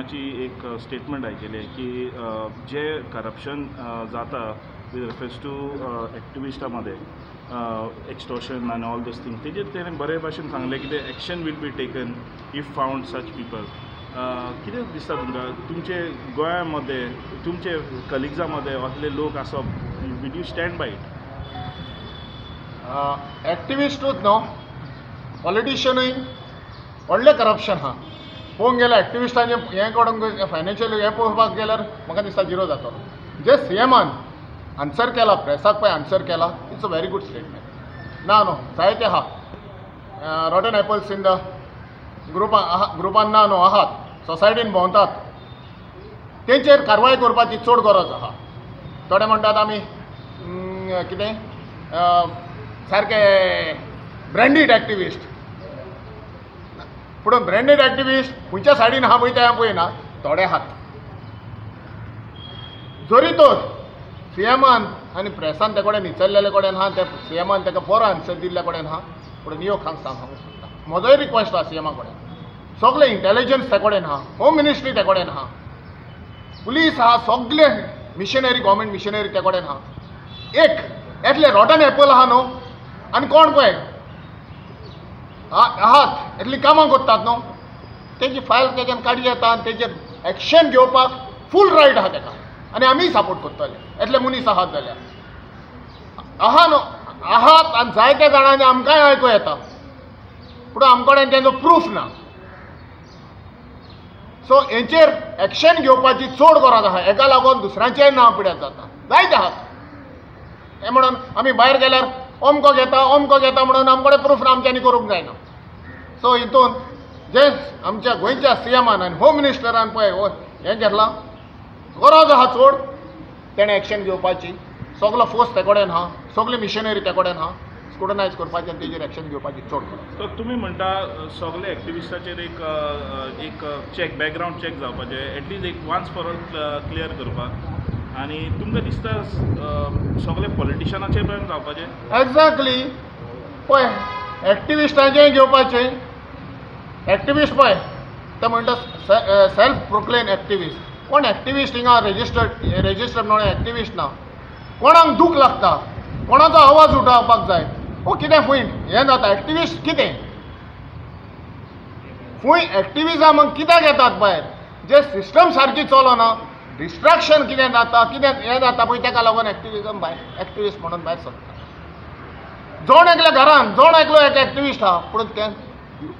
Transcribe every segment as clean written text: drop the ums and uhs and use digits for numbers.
सीएमाची एक स्टेटमेंट आयिल्ली की जे करप्शन जाता विथ रेफर्स टू एक्टिविस्टा मध्ये extortion and all this thing तेजेर तेणें बरे भाशेन सांगलें की action will be taken if found such people. कितें दिसता तुमकां तुमचे गोंया मध्ये तुमचे कलिग्जा मध्ये असले लोक आसप will you stand by it? एक्टिविस्टूच न्हू पॉलिटिशियनूय व्हडलें करप्शन आहा. पळोवंक गेल्यार एक्टिविस्टांचे हें करून फायनान्शियल हें पळोवपाक गेल्यार म्हाका दिसता झिरो जातलो. जे सीएमान आन्सर केला प्रेसाक पळय आन्सर केला it's a very good statement. ना न्हू जायते आहा रॉटन एपल्स इन द ग्रुपान ना न्हू आहात सोसायटीन भोंवतात तेंचेर कारवाय करपाची चड गरज आहा. थोडे म्हणटात आमी कितें सारके ब्रँडीड एक्टिविस्ट पूण ब्रँडेड एक्टिविस्ट खंयच्या सायडीन आहा पळय तें पळयना थोडे आहात. जरी तर सीएमान आनी प्रेसान ते कडेन विचारलेले कडेन आहा ते सीएमान ताका बरो आन्सर दिल्ले कडेन आहा. पूण नियो खांग सांगूंक सोदता म्हजोय रिक्वेस्ट आहा सीएमा कडेन सगळे इंटेलिजन्स ते कडेन आहा होम मिनिस्ट्री ते कडेन आहा पुलीस आहा सगळे मिशनरी गव्हर्मेंट मिशनरी ते कडेन आहा. एक येतले रॉटन एपल आहा न्हू आनी कोण पळय आहात येतली कामां करतात न्हू तेजी फायल तेच्यान काडी येता आनी तेजेर एक्शन घेवपाक फूल रायट आहा ताका आनी आमी सपोर्ट करतले येतले मनीस आहात जाल्यार आहा न्हू आहात आनी जायत्या जाणांनी आमकांय आयकूं येता पूण आमचे कडेन तेजो प्रूफ ना. सो हेचेर एक्शन घेवपाची चड गरज आहा. हेका लागून दुसऱ्यांचेय नांव पिड्यार जाता जायते आहात. हें म्हणून आमी भायर गेल्यार अमको घेता म्हणून आमचे कडेन प्रूफ ना आमच्यांनी करूंक जायना. सो हितून जे आमच्या गोंयच्या सीएमान आनी होम मिनिस्टरान पळय हें घेतलां गरज आहा चड तेणें एक्शन घेवपाची. सगलो फोर्स ते कडेन आहा सगळी मिशनरी ते कडेन आहा स्क्रुटनायज करपाची आनी तेजेर एक्शन घेवपाची चड गरज. तर तुमी म्हणटा सगळे एक्टिविस्टाचेर एक चॅक बॅकग्रावंड चॅक जावपाचें एटलीस्ट एक वन्स फॉर ऑल क्लियर करपाक आनी तुमकां दिसता सगळे पॉलिटिशनाचेर पण जावपाचें? एक्झॅक्टली पळय एक्टिविस्टांचें घेवपाचें. एक्टिविस्ट पळय ते म्हणटा सेल्फ प्रोक्लेम एक्टिविस्ट. कोण एक्टिविस्ट हिंगा रेजिस्टर्ड म्हणून एक्टिविस्ट ना. कोणाक दूख लागता कोणाचो आवाज उठोवपाक जाय ओ कितें फूंय हें जाता एक्टिविस्ट कितें फूंय एक्टिविजमाक कित्याक येतात भायर जे सिस्टम सारकी चलना डिस्ट्रॅक्शन कितें जाता कितें हें जाता पळय तेका लागून एक्टिविजम भायर एक्टिविस्ट म्हणून भायर सरता. जोण एकल्या घरान जोण एकलो एक एक्टिविस्ट आहा पूण ते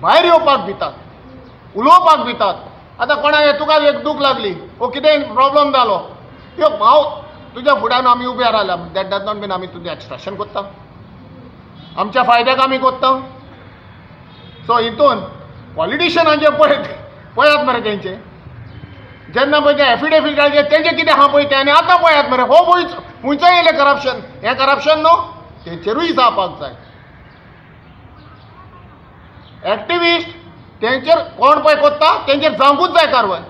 भायर येवपाक भितात उलोवपाक भितात. आतां कोणाक तुका एक दूख लागली ओ कितें प्रॉब्लम जालो यो हांव तुज्या फुड्यान आमी उबे रावल्या दॅट डज नॉट मीन आमी तुजें एक्सट्रॅक्शन करता आमच्या फायद्याक आमी करता. सो हितून पॉलिटिशियनांचे पळयात मरे तेंचे जेन्ना पळय ते एफिडेविटाचेर तेंचे कितें आहा पळय तें आनी आतां पळयात मरे हो खंयचो येयलें करप्शन हें करप्शन न्हू तेंचेरूय जावपाक जाय. एक्टिविस्ट तेंचेर कोण पळय करता तेंचेर जावंकूच जाय कारवाय.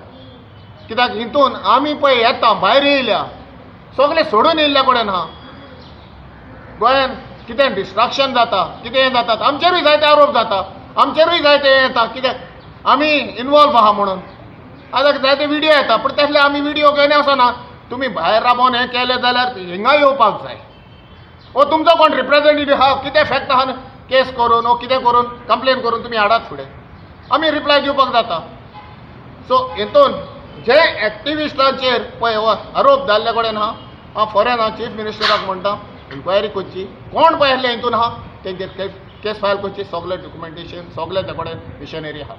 कित्याक हितून आमी पळय येता भायर येयल्या सगळे सोडून येयल्ल्या कडेन आहा गोंयान कितें डिस्ट्रॅक्शन जाता कितें हें जातात आमचेरूय जायते आरोप जाता आमचेरूय जायते हें येता कित्याक आमी इनवॉल्व आहा म्हणून. आतां जायते व्हिडियो येता पूण तसले आमी व्हिडियो घेवन वचना. तुमी भायर राबोवन हें केलें जाल्यार हिंगा येवपाक जाय ओ तुमचो कोण रिप्रेझेंटेटिव्ह आहा कितें फॅक्ट आहा केस करून ओ कितें करून कंप्लेन करून तुमी हाडात फुडें आमी रिप्लाय दिवपाक जाता. सो हितून जे एक्टिविस्टांचेर पळय आरोप जाल्ले कडेन आहा हांव फॉरेन हांव चीफ मिनिस्टराक म्हणटा इन्क्वायरी करची कोण पळय हितून आहा तेंचेर केस फायल करची सगळे डॉक्युमेंटेशन सगळे ते कडेन मिशनरी आहा.